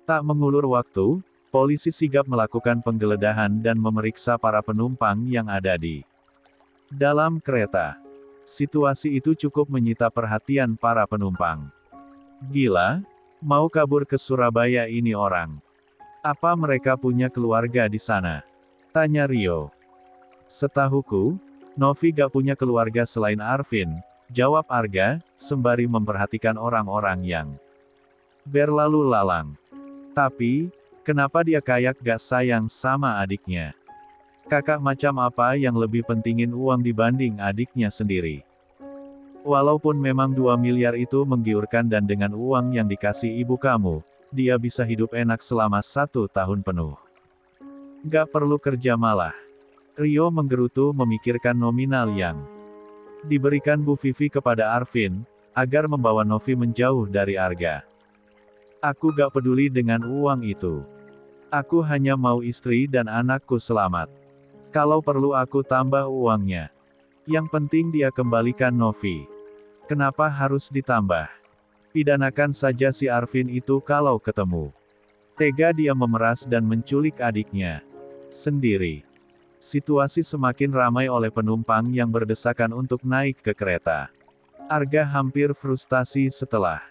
Tak mengulur waktu, polisi sigap melakukan penggeledahan dan memeriksa para penumpang yang ada di dalam kereta. Situasi itu cukup menyita perhatian para penumpang. Gila, mau kabur ke Surabaya ini orang. Apa mereka punya keluarga di sana? Tanya Rio. Setahuku, Novi gak punya keluarga selain Arvin, jawab Arga, sembari memperhatikan orang-orang yang berlalu lalang. Tapi, kenapa dia kayak gak sayang sama adiknya? Kakak macam apa yang lebih pentingin uang dibanding adiknya sendiri? Walaupun memang 2 miliar itu menggiurkan dan dengan uang yang dikasih ibu kamu, dia bisa hidup enak selama 1 tahun penuh. Gak perlu kerja malah. Rio menggerutu memikirkan nominal yang diberikan Bu Vivi kepada Arvin, agar membawa Novi menjauh dari Arga. Aku gak peduli dengan uang itu. Aku hanya mau istri dan anakku selamat. Kalau perlu aku tambah uangnya. Yang penting dia kembalikan Novi. Kenapa harus ditambah? Pidanakan saja si Arvin itu kalau ketemu. Tega dia memeras dan menculik adiknya sendiri. Situasi semakin ramai oleh penumpang yang berdesakan untuk naik ke kereta. Arga hampir frustasi setelah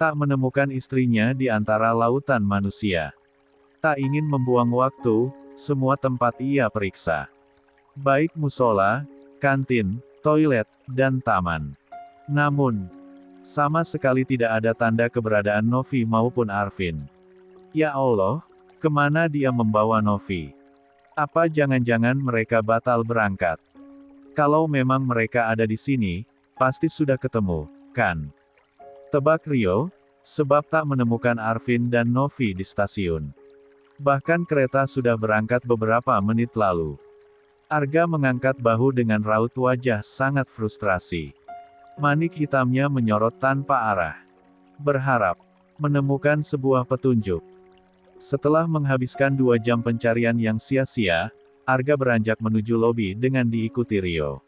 tak menemukan istrinya di antara lautan manusia. Tak ingin membuang waktu, semua tempat ia periksa. Baik musola, kantin, toilet, dan taman. Namun, sama sekali tidak ada tanda keberadaan Novi maupun Arvin. Ya Allah, kemana dia membawa Novi? Apa jangan-jangan mereka batal berangkat? Kalau memang mereka ada di sini, pasti sudah ketemu, kan? Tebak Rio, sebab tak menemukan Arvin dan Novi di stasiun. Bahkan kereta sudah berangkat beberapa menit lalu. Arga mengangkat bahu dengan raut wajah sangat frustrasi. Manik hitamnya menyorot tanpa arah. Berharap menemukan sebuah petunjuk. Setelah menghabiskan 2 jam pencarian yang sia-sia, Arga beranjak menuju lobi dengan diikuti Rio.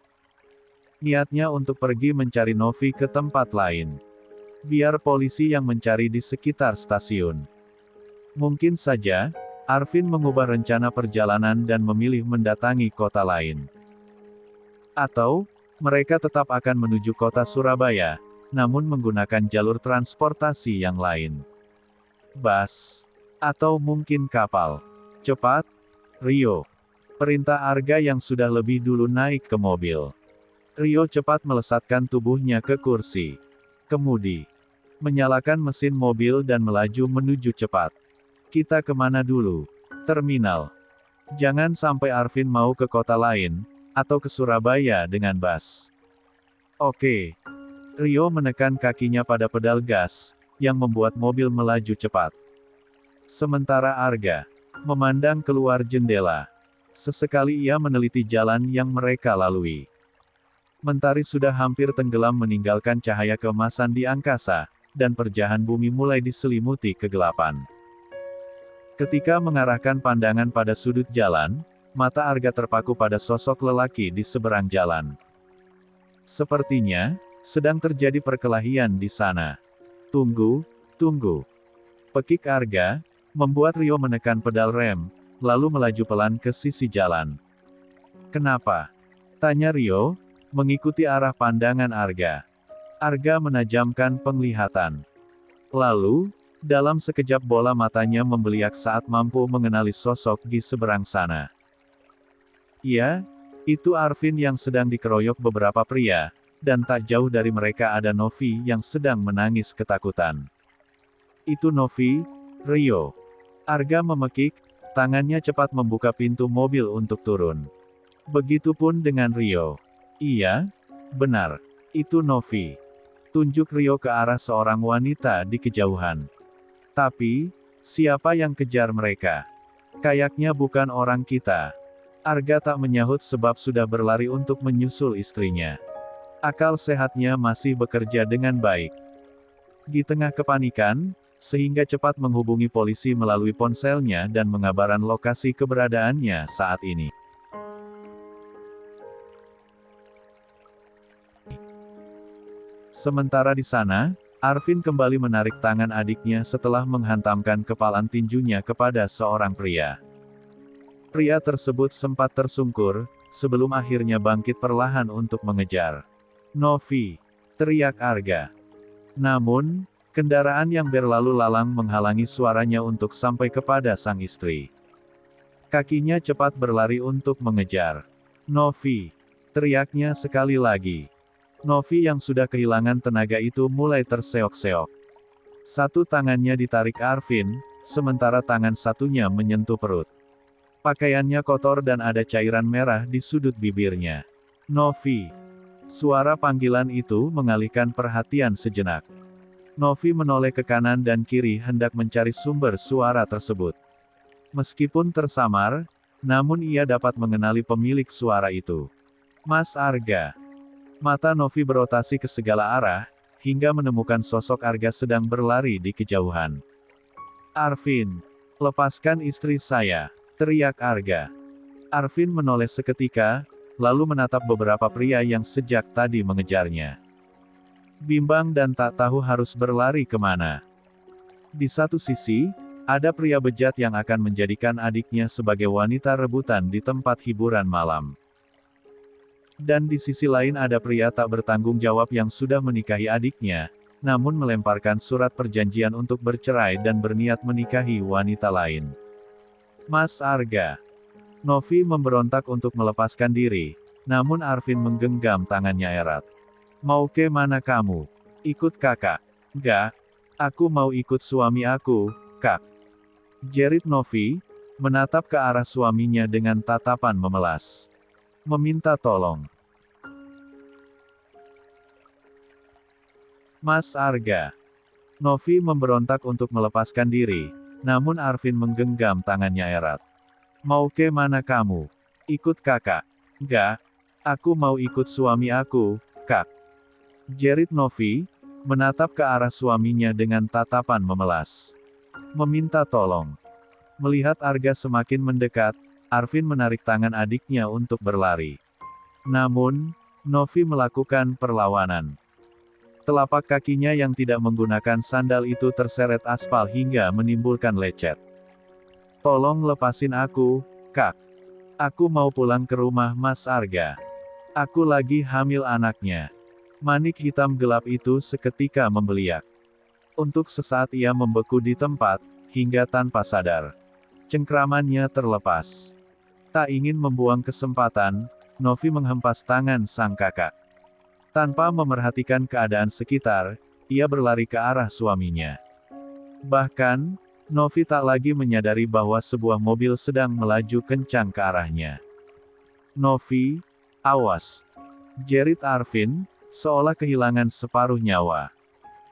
Niatnya untuk pergi mencari Novi ke tempat lain. Biar polisi yang mencari di sekitar stasiun. Mungkin saja, Arvin mengubah rencana perjalanan dan memilih mendatangi kota lain. Atau, mereka tetap akan menuju kota Surabaya, namun menggunakan jalur transportasi yang lain. Bus. Atau mungkin kapal. Cepat, Rio. Perintah Arga yang sudah lebih dulu naik ke mobil. Rio cepat melesatkan tubuhnya ke kursi kemudi. Menyalakan mesin mobil dan melaju menuju cepat. Kita kemana dulu? Terminal. Jangan sampai Arvin mau ke kota lain, atau ke Surabaya dengan bus. Oke. Rio menekan kakinya pada pedal gas, yang membuat mobil melaju cepat. Sementara Arga memandang keluar jendela. Sesekali ia meneliti jalan yang mereka lalui. Mentari sudah hampir tenggelam meninggalkan cahaya keemasan di angkasa, dan perjahan bumi mulai diselimuti kegelapan. Ketika mengarahkan pandangan pada sudut jalan, mata Arga terpaku pada sosok lelaki di seberang jalan. Sepertinya, sedang terjadi perkelahian di sana. Tunggu, tunggu. Pekik Arga, membuat Rio menekan pedal rem, lalu melaju pelan ke sisi jalan. Kenapa? Tanya Rio, mengikuti arah pandangan Arga. Arga menajamkan penglihatan. Lalu, dalam sekejap bola matanya membeliak saat mampu mengenali sosok di seberang sana. Ya, itu Arvin yang sedang dikeroyok beberapa pria, dan tak jauh dari mereka ada Novi yang sedang menangis ketakutan. Itu Novi, Rio. Arga memekik, tangannya cepat membuka pintu mobil untuk turun. Begitupun dengan Rio. Iya, benar. Itu Novi. Tunjuk Rio ke arah seorang wanita di kejauhan. Tapi, siapa yang kejar mereka? Kayaknya bukan orang kita. Arga tak menyahut sebab sudah berlari untuk menyusul istrinya. Akal sehatnya masih bekerja dengan baik. Di tengah kepanikan, sehingga cepat menghubungi polisi melalui ponselnya dan mengabarkan lokasi keberadaannya saat ini. Sementara di sana, Arvin kembali menarik tangan adiknya setelah menghantamkan kepalan tinjunya kepada seorang pria. Pria tersebut sempat tersungkur, sebelum akhirnya bangkit perlahan untuk mengejar. "Novi!" teriak Arga. Namun, kendaraan yang berlalu lalang menghalangi suaranya untuk sampai kepada sang istri. Kakinya cepat berlari untuk mengejar. "Novi!" teriaknya sekali lagi. Novi yang sudah kehilangan tenaga itu mulai terseok-seok. Satu tangannya ditarik Arvin, sementara tangan satunya menyentuh perut. Pakaiannya kotor dan ada cairan merah di sudut bibirnya. "Novi!" Suara panggilan itu mengalihkan perhatian sejenak. Novi menoleh ke kanan dan kiri hendak mencari sumber suara tersebut. Meskipun tersamar, namun ia dapat mengenali pemilik suara itu. "Mas Arga." Mata Novi berotasi ke segala arah, hingga menemukan sosok Arga sedang berlari di kejauhan. "Arvin, lepaskan istri saya!" teriak Arga. Arvin menoleh seketika, lalu menatap beberapa pria yang sejak tadi mengejarnya. Bimbang dan tak tahu harus berlari kemana. Di satu sisi, ada pria bejat yang akan menjadikan adiknya sebagai wanita rebutan di tempat hiburan malam. Dan di sisi lain ada pria tak bertanggung jawab yang sudah menikahi adiknya, namun melemparkan surat perjanjian untuk bercerai dan berniat menikahi wanita lain. "Mas Arga!" Novi memberontak untuk melepaskan diri, namun Arvin menggenggam tangannya erat. "Mau ke mana kamu? Ikut kakak." "Enggak. Aku mau ikut suami aku, Kak." jerit Novi, menatap ke arah suaminya dengan tatapan memelas. "Meminta tolong." "Mas Arga!" Novi memberontak untuk melepaskan diri, namun Arvin menggenggam tangannya erat. "Mau ke mana kamu? Ikut kakak." "Enggak. Aku mau ikut suami aku, Kak." jerit Novi, menatap ke arah suaminya dengan tatapan memelas. "Meminta tolong." Melihat Arga semakin mendekat, Arvin menarik tangan adiknya untuk berlari. Namun, Novi melakukan perlawanan. Telapak kakinya yang tidak menggunakan sandal itu terseret aspal hingga menimbulkan lecet. "Tolong lepasin aku, Kak. Aku mau pulang ke rumah Mas Arga. Aku lagi hamil anaknya." Manik hitam gelap itu seketika membeliak. Untuk sesaat ia membeku di tempat, hingga tanpa sadar. Cengkramannya terlepas. Tak ingin membuang kesempatan, Novi menghempas tangan sang kakak. Tanpa memerhatikan keadaan sekitar, ia berlari ke arah suaminya. Bahkan, Novi tak lagi menyadari bahwa sebuah mobil sedang melaju kencang ke arahnya. "Novi, awas!" jerit Arvin, seolah kehilangan separuh nyawa.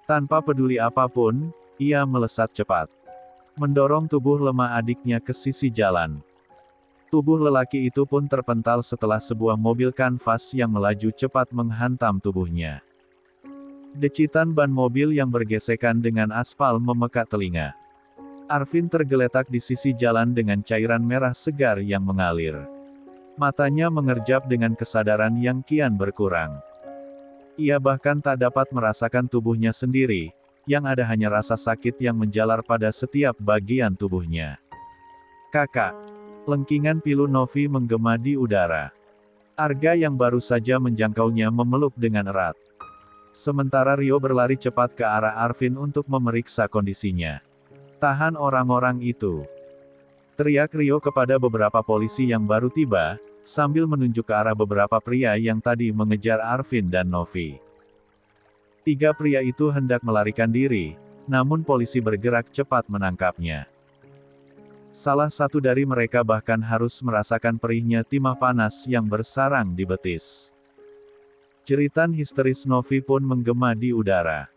Tanpa peduli apapun, ia melesat cepat. Mendorong tubuh lemah adiknya ke sisi jalan. Tubuh lelaki itu pun terpental setelah sebuah mobil kanvas yang melaju cepat menghantam tubuhnya. Decitan ban mobil yang bergesekan dengan aspal memekat telinga. Arvin tergeletak di sisi jalan dengan cairan merah segar yang mengalir. Matanya mengerjap dengan kesadaran yang kian berkurang. Ia bahkan tak dapat merasakan tubuhnya sendiri, yang ada hanya rasa sakit yang menjalar pada setiap bagian tubuhnya. "Kakak!" Lengkingan pilu Novi menggema di udara. Arga yang baru saja menjangkaunya memeluk dengan erat. Sementara Rio berlari cepat ke arah Arvin untuk memeriksa kondisinya. "Tahan orang-orang itu!" teriak Rio kepada beberapa polisi yang baru tiba, sambil menunjuk ke arah beberapa pria yang tadi mengejar Arvin dan Novi. Tiga pria itu hendak melarikan diri, namun polisi bergerak cepat menangkapnya. Salah satu dari mereka bahkan harus merasakan perihnya timah panas yang bersarang di betis. Jeritan histeris Novi pun menggema di udara.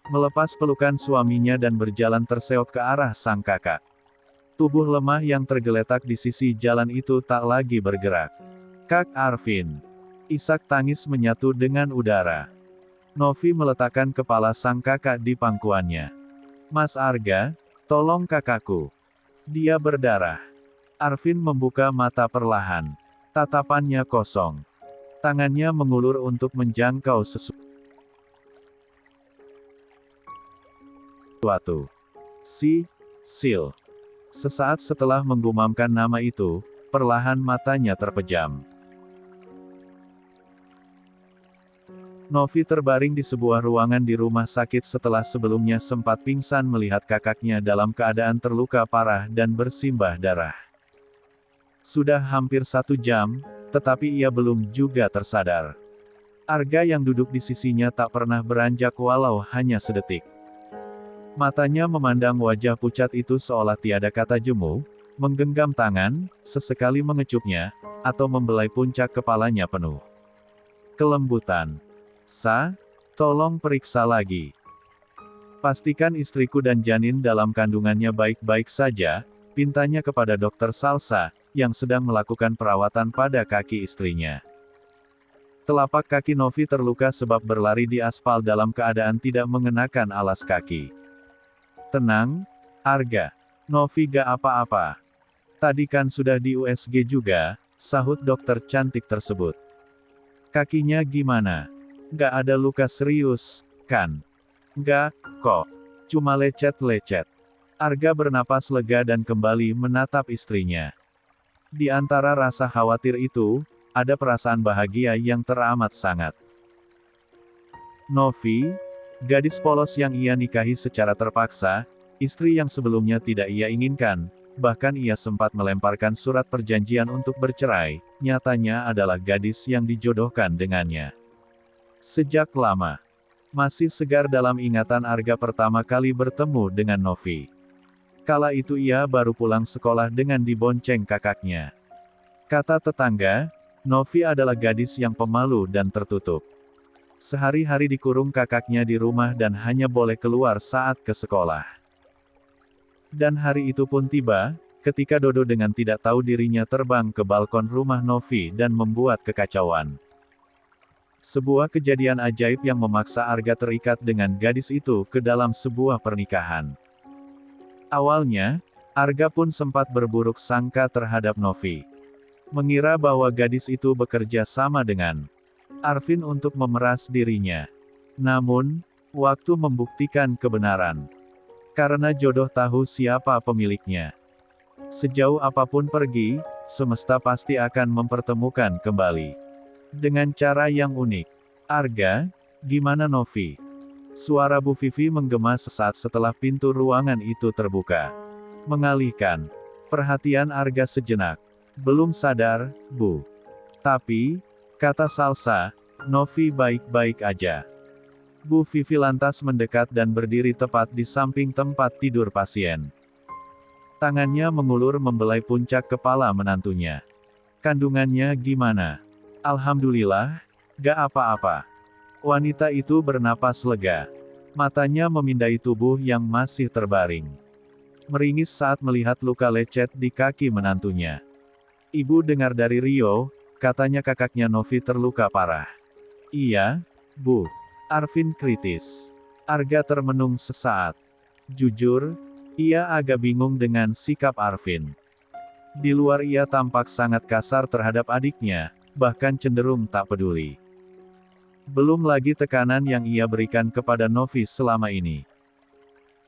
Melepas pelukan suaminya dan berjalan terseok ke arah sang kakak. Tubuh lemah yang tergeletak di sisi jalan itu tak lagi bergerak. "Kak Arvin!" Isak tangis menyatu dengan udara. Novi meletakkan kepala sang kakak di pangkuannya. "Mas Arga, tolong kakakku. Dia berdarah." Arvin membuka mata perlahan. Tatapannya kosong. Tangannya mengulur untuk menjangkau sesuatu. sesuatu. Sil. Sesaat setelah menggumamkan nama itu, perlahan matanya terpejam. Novi terbaring di sebuah ruangan di rumah sakit setelah sebelumnya sempat pingsan melihat kakaknya dalam keadaan terluka parah dan bersimbah darah. Sudah hampir 1 jam, tetapi ia belum juga tersadar. Arga yang duduk di sisinya tak pernah beranjak walau hanya sedetik. Matanya memandang wajah pucat itu seolah tiada kata jemu, menggenggam tangan, sesekali mengecupnya, atau membelai puncak kepalanya penuh kelembutan. Tolong periksa lagi. Pastikan istriku dan janin dalam kandungannya baik-baik saja, pintanya kepada dokter Salsa, yang sedang melakukan perawatan pada kaki istrinya. Telapak kaki Novi terluka sebab berlari di aspal dalam keadaan tidak mengenakan alas kaki. Tenang, Arga. Novi gak apa-apa. Tadi kan sudah di USG juga, sahut dokter cantik tersebut. Kakinya gimana? Gak ada luka serius, kan? Gak, kok. Cuma lecet-lecet. Arga bernapas lega dan kembali menatap istrinya. Di antara rasa khawatir itu, ada perasaan bahagia yang teramat sangat. Novi, gadis polos yang ia nikahi secara terpaksa, istri yang sebelumnya tidak ia inginkan, bahkan ia sempat melemparkan surat perjanjian untuk bercerai, nyatanya adalah gadis yang dijodohkan dengannya. Sejak lama, masih segar dalam ingatan Arga pertama kali bertemu dengan Novi. Kala itu ia baru pulang sekolah dengan dibonceng kakaknya. Kata tetangga, Novi adalah gadis yang pemalu dan tertutup. Sehari-hari dikurung kakaknya di rumah dan hanya boleh keluar saat ke sekolah. Dan hari itu pun tiba, ketika Dodo dengan tidak tahu dirinya terbang ke balkon rumah Novi dan membuat kekacauan. Sebuah kejadian ajaib yang memaksa Arga terikat dengan gadis itu ke dalam sebuah pernikahan. Awalnya, Arga pun sempat berburuk sangka terhadap Novi. Mengira bahwa gadis itu bekerja sama dengan Arvin untuk memeras dirinya. Namun, waktu membuktikan kebenaran. Karena jodoh tahu siapa pemiliknya. Sejauh apapun pergi, semesta pasti akan mempertemukan kembali. Dengan cara yang unik. Arga, gimana Novi? Suara Bu Vivi menggema sesaat setelah pintu ruangan itu terbuka. Mengalihkan perhatian Arga sejenak. Belum sadar, Bu. Tapi, kata Salsa, Novi baik-baik aja. Bu Vivi lantas mendekat dan berdiri tepat di samping tempat tidur pasien. Tangannya mengulur membelai puncak kepala menantunya. Kandungannya gimana? Alhamdulillah, gak apa-apa. Wanita itu bernapas lega. Matanya memindai tubuh yang masih terbaring. Meringis saat melihat luka lecet di kaki menantunya. Ibu dengar dari Rio, katanya kakaknya Novi terluka parah. Iya, Bu. Arvin kritis. Arga termenung sesaat. Jujur, ia agak bingung dengan sikap Arvin. Di luar ia tampak sangat kasar terhadap adiknya, bahkan cenderung tak peduli. Belum lagi tekanan yang ia berikan kepada Novi selama ini.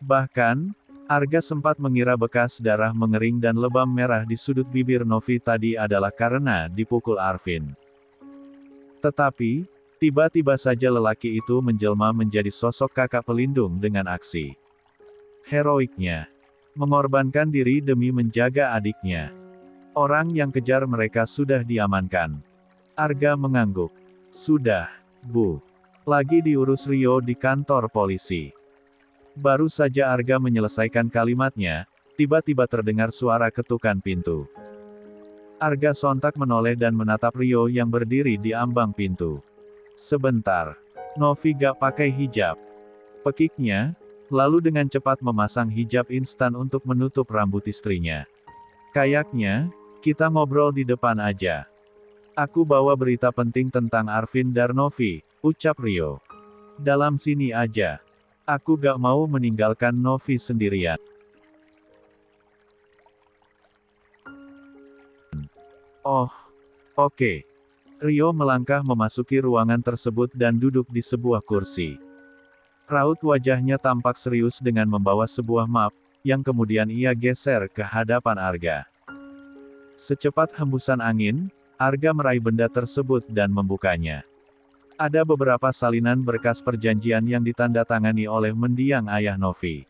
Bahkan, Arga sempat mengira bekas darah mengering dan lebam merah di sudut bibir Novi tadi adalah karena dipukul Arvin. Tetapi, tiba-tiba saja lelaki itu menjelma menjadi sosok kakak pelindung dengan aksi heroiknya. Mengorbankan diri demi menjaga adiknya. Orang yang kejar mereka sudah diamankan. Arga mengangguk. Sudah, Bu. Lagi diurus Rio di kantor polisi. Baru saja Arga menyelesaikan kalimatnya, tiba-tiba terdengar suara ketukan pintu. Arga sontak menoleh dan menatap Rio yang berdiri di ambang pintu. Sebentar. Novi gak pakai hijab. Pekiknya, lalu dengan cepat memasang hijab instan untuk menutup rambut istrinya. Kayaknya, kita ngobrol di depan aja. Aku bawa berita penting tentang Arvin dan Novi, ucap Rio. Dalam sini aja. Aku gak mau meninggalkan Novi sendirian. Oh, oke. Rio melangkah memasuki ruangan tersebut dan duduk di sebuah kursi. Raut wajahnya tampak serius dengan membawa sebuah map, yang kemudian ia geser ke hadapan Arga. Secepat hembusan angin, Arga meraih benda tersebut dan membukanya. Ada beberapa salinan berkas perjanjian yang ditandatangani oleh mendiang ayah Novi.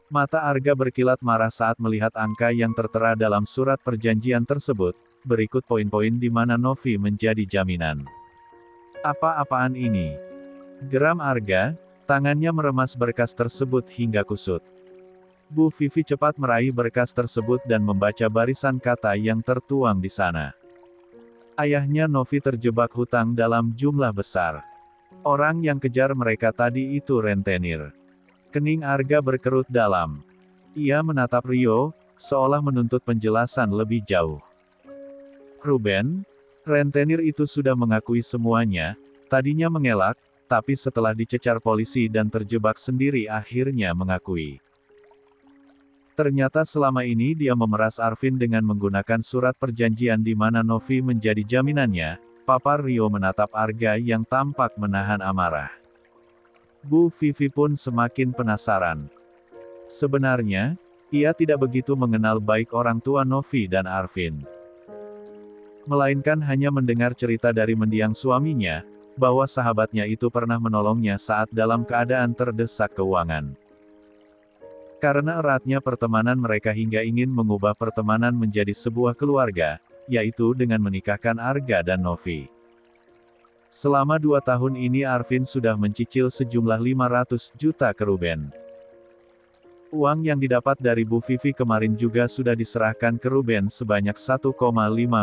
Mata Arga berkilat marah saat melihat angka yang tertera dalam surat perjanjian tersebut, berikut poin-poin di mana Novi menjadi jaminan. Apa-apaan ini? Geram Arga, tangannya meremas berkas tersebut hingga kusut. Bu Vivi cepat meraih berkas tersebut dan membaca barisan kata yang tertuang di sana. Ayahnya Novi terjebak hutang dalam jumlah besar. Orang yang kejar mereka tadi itu rentenir. Kening Arga berkerut dalam. Ia menatap Rio, seolah menuntut penjelasan lebih jauh. Ruben, rentenir itu sudah mengakui semuanya, tadinya mengelak, tapi setelah dicecar polisi dan terjebak sendiri akhirnya mengakui. Ternyata selama ini dia memeras Arvin dengan menggunakan surat perjanjian di mana Novi menjadi jaminannya. Papa Rio menatap Arga yang tampak menahan amarah. Bu Vivi pun semakin penasaran. Sebenarnya, ia tidak begitu mengenal baik orang tua Novi dan Arvin. Melainkan hanya mendengar cerita dari mendiang suaminya, bahwa sahabatnya itu pernah menolongnya saat dalam keadaan terdesak keuangan. Karena eratnya pertemanan mereka hingga ingin mengubah pertemanan menjadi sebuah keluarga, yaitu dengan menikahkan Arga dan Novi. Selama 2 tahun ini Arvin sudah mencicil sejumlah 500 juta ke Ruben. Uang yang didapat dari Bu Vivi kemarin juga sudah diserahkan ke Ruben sebanyak 1,5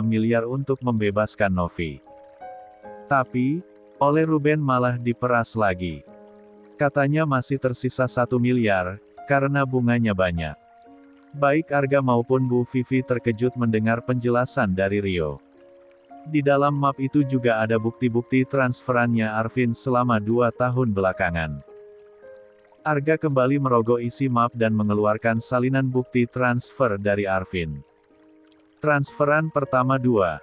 miliar untuk membebaskan Novi. Tapi, oleh Ruben malah diperas lagi. Katanya masih tersisa 1 miliar, karena bunganya banyak. Baik Arga maupun Bu Vivi terkejut mendengar penjelasan dari Rio. Di dalam map itu juga ada bukti-bukti transferannya Arvin selama 2 tahun belakangan. Arga kembali merogoh isi map dan mengeluarkan salinan bukti transfer dari Arvin. Transferan pertama 2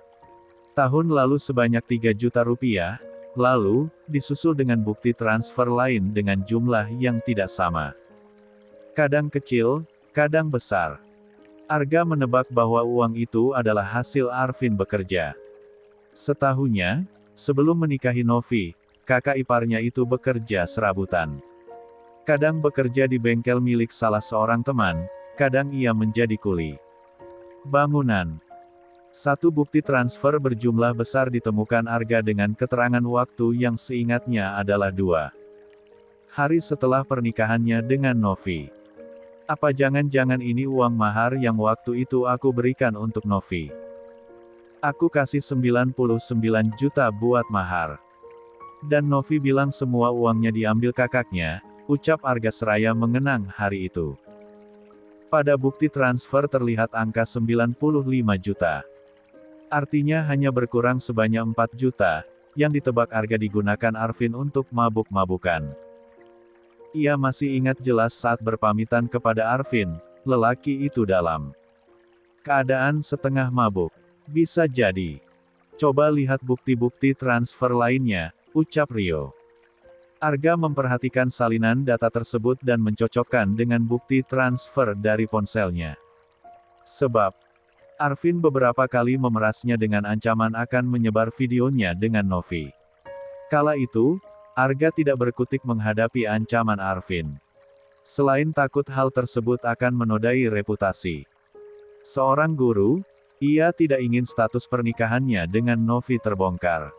tahun lalu sebanyak 3 juta rupiah, lalu, disusul dengan bukti transfer lain dengan jumlah yang tidak sama. Kadang kecil, kadang besar. Arga menebak bahwa uang itu adalah hasil Arvin bekerja. Setahunya, sebelum menikahi Novi, kakak iparnya itu bekerja serabutan. Kadang bekerja di bengkel milik salah seorang teman, kadang ia menjadi kuli bangunan. Satu bukti transfer berjumlah besar ditemukan Arga dengan keterangan waktu yang seingatnya adalah 2 hari setelah pernikahannya dengan Novi. Apa jangan-jangan ini uang mahar yang waktu itu aku berikan untuk Novi? Aku kasih 99 juta buat mahar. Dan Novi bilang semua uangnya diambil kakaknya, ucap Arga seraya mengenang hari itu. Pada bukti transfer terlihat angka 95 juta. Artinya hanya berkurang sebanyak 4 juta, yang ditebak Arga digunakan Arvin untuk mabuk-mabukan. Ia masih ingat jelas saat berpamitan kepada Arvin, lelaki itu dalam keadaan setengah mabuk. Bisa jadi. Coba lihat bukti-bukti transfer lainnya, ucap Rio. Arga memperhatikan salinan data tersebut dan mencocokkan dengan bukti transfer dari ponselnya. Sebab, Arvin beberapa kali memerasnya dengan ancaman akan menyebar videonya dengan Novi. Kala itu, Arga tidak berkutik menghadapi ancaman Arvin. Selain takut hal tersebut akan menodai reputasi seorang guru, ia tidak ingin status pernikahannya dengan Novi terbongkar.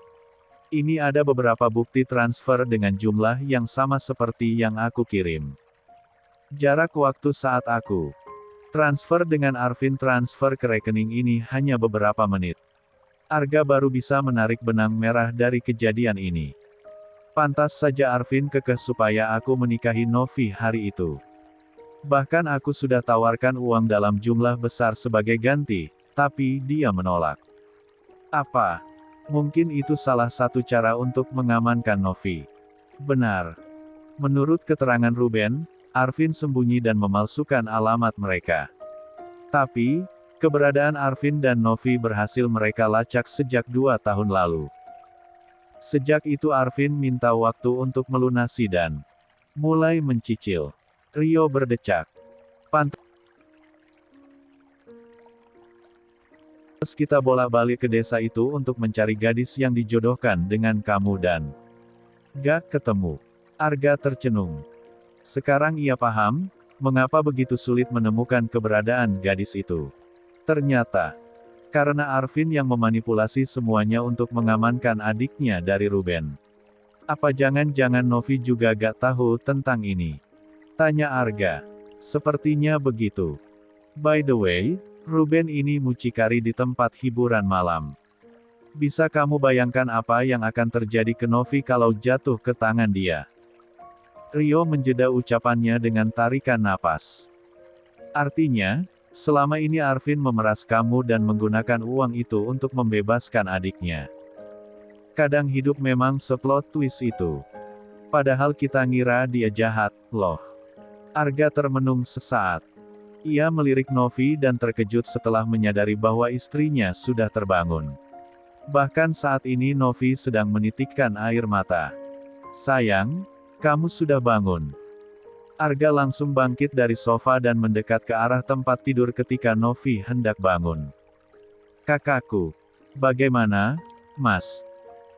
Ini ada beberapa bukti transfer dengan jumlah yang sama seperti yang aku kirim. Jarak waktu saat aku transfer dengan Arvin transfer ke rekening ini hanya beberapa menit. Arga baru bisa menarik benang merah dari kejadian ini. Pantas saja Arvin kekeh supaya aku menikahi Novi hari itu. Bahkan aku sudah tawarkan uang dalam jumlah besar sebagai ganti, tapi dia menolak. Apa? Mungkin itu salah satu cara untuk mengamankan Novi. Benar. Menurut keterangan Ruben, Arvin sembunyi dan memalsukan alamat mereka. Tapi, keberadaan Arvin dan Novi berhasil mereka lacak sejak 2 tahun lalu. Sejak itu Arvin minta waktu untuk melunasi dan Mulai mencicil. Rio berdecak. Pantas kita bolak-balik ke desa itu untuk mencari gadis yang dijodohkan dengan kamu dan gak ketemu. Arga tercenung. Sekarang ia paham, mengapa begitu sulit menemukan keberadaan gadis itu. Ternyata, karena Arvin yang memanipulasi semuanya untuk mengamankan adiknya dari Ruben. Apa jangan-jangan Novi juga gak tahu tentang ini? Tanya Arga. Sepertinya begitu. By the way, Ruben ini mucikari di tempat hiburan malam. Bisa kamu bayangkan apa yang akan terjadi ke Novi kalau jatuh ke tangan dia? Rio menjeda ucapannya dengan tarikan napas. Artinya, selama ini Arvin memeras kamu dan menggunakan uang itu untuk membebaskan adiknya. Kadang hidup memang seplot twist itu. Padahal kita ngira dia jahat, loh. Arga termenung sesaat. Ia melirik Novi dan terkejut setelah menyadari bahwa istrinya sudah terbangun. Bahkan saat ini Novi sedang menitikkan air mata. Sayang, kamu sudah bangun. Arga langsung bangkit dari sofa dan mendekat ke arah tempat tidur ketika Novi hendak bangun. Kakakku. Bagaimana, Mas?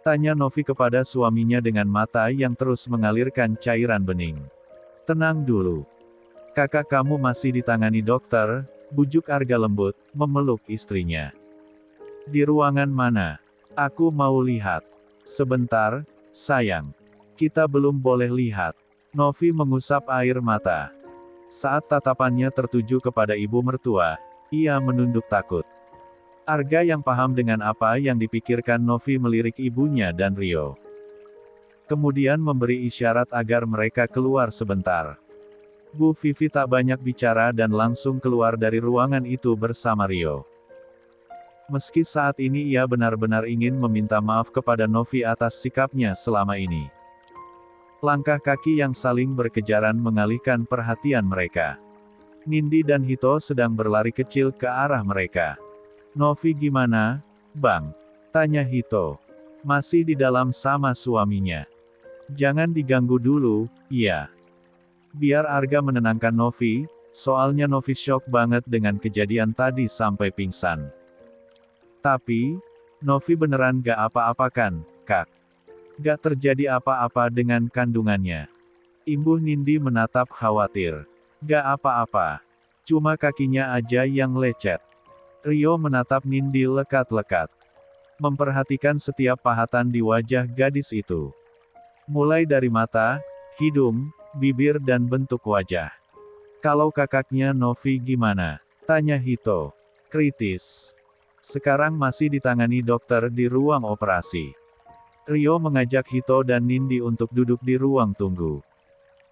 Tanya Novi kepada suaminya dengan mata yang terus mengalirkan cairan bening. Tenang dulu. Kakak kamu masih ditangani dokter, bujuk Arga lembut, memeluk istrinya. Di ruangan mana? Aku mau lihat. Sebentar, sayang. Kita belum boleh lihat. Novi mengusap air mata. Saat tatapannya tertuju kepada ibu mertua, ia menunduk takut. Arga yang paham dengan apa yang dipikirkan Novi melirik ibunya dan Rio. Kemudian memberi isyarat agar mereka keluar sebentar. Bu Vivi tak banyak bicara dan langsung keluar dari ruangan itu bersama Rio. Meski saat ini ia benar-benar ingin meminta maaf kepada Novi atas sikapnya selama ini. Langkah kaki yang saling berkejaran mengalihkan perhatian mereka. Nindi dan Hito sedang berlari kecil ke arah mereka. Novi gimana, Bang? Tanya Hito. Masih di dalam sama suaminya. Jangan diganggu dulu, iya. Biar Arga menenangkan Novi, soalnya Novi shock banget dengan kejadian tadi sampai pingsan. Tapi, Novi beneran gak apa-apa kan, Kak? Gak terjadi apa-apa dengan kandungannya. Imbuh Nindi menatap khawatir. Gak apa-apa. Cuma kakinya aja yang lecet. Rio menatap Nindi lekat-lekat. Memperhatikan setiap pahatan di wajah gadis itu. Mulai dari mata, hidung, bibir dan bentuk wajah. Kalau kakaknya Novi gimana? Tanya Hito. Kritis. Sekarang masih ditangani dokter di ruang operasi. Rio mengajak Hito dan Nindi untuk duduk di ruang tunggu.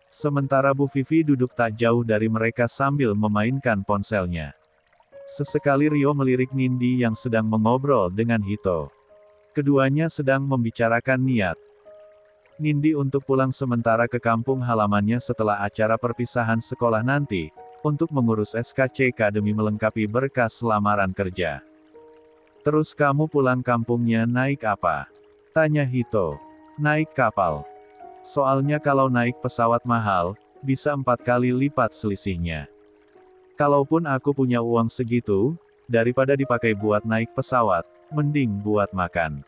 Sementara Bu Vivi duduk tak jauh dari mereka sambil memainkan ponselnya. Sesekali Rio melirik Nindi yang sedang mengobrol dengan Hito. Keduanya sedang membicarakan niat Nindi untuk pulang sementara ke kampung halamannya setelah acara perpisahan sekolah nanti, untuk mengurus SKCK demi melengkapi berkas lamaran kerja. Terus kamu pulang kampungnya naik apa? Tanya Hito. Naik kapal. Soalnya kalau naik pesawat mahal, bisa 4 kali lipat selisihnya. Kalaupun aku punya uang segitu, daripada dipakai buat naik pesawat, mending buat makan.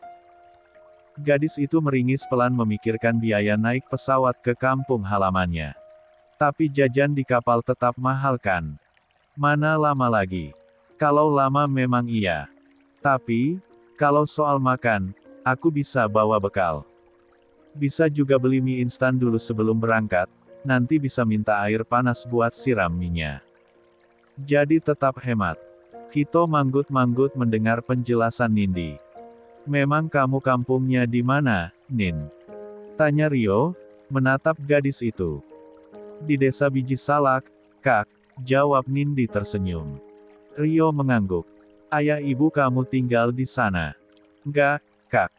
Gadis itu meringis pelan memikirkan biaya naik pesawat ke kampung halamannya. Tapi jajan di kapal tetap mahal kan? Mana lama lagi? Kalau lama memang iya. Tapi, kalau soal makan, aku bisa bawa bekal. Bisa juga beli mie instan dulu sebelum berangkat, nanti bisa minta air panas buat siram mie-nya. Jadi tetap hemat. Hito manggut-manggut mendengar penjelasan Nindi. Memang kamu kampungnya di mana, Nin? Tanya Rio, menatap gadis itu. Di desa Biji Salak, Kak, jawab Nindi tersenyum. Rio mengangguk. Ayah ibu kamu tinggal di sana? Enggak, Kak.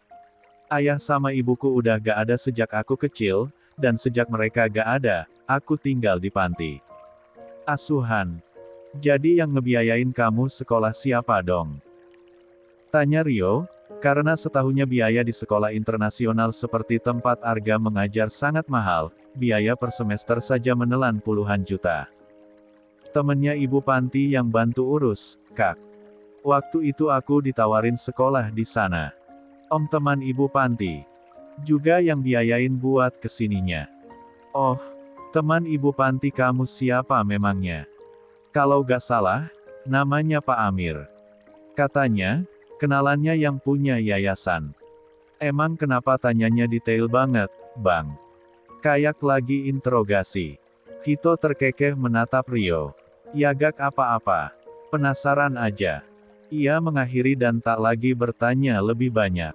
Ayah sama ibuku udah gak ada sejak aku kecil, dan sejak mereka gak ada, aku tinggal di panti asuhan. Jadi yang ngebiayain kamu sekolah siapa dong? Tanya Rio, karena setahunnya biaya di sekolah internasional seperti tempat Arga mengajar sangat mahal, biaya per semester saja menelan puluhan juta. Temennya Ibu Panti yang bantu urus, Kak. Waktu itu aku ditawarin sekolah di sana. Om teman Ibu Panti juga yang biayain buat kesininya. Oh, teman Ibu Panti kamu siapa memangnya? Kalau gak salah, namanya Pak Amir. Katanya, kenalannya yang punya yayasan. Emang kenapa tanyanya detail banget, Bang? Kayak lagi interogasi. Hito terkekeh menatap Rio. Ya gak apa-apa. Penasaran aja. Ia mengakhiri dan tak lagi bertanya lebih banyak.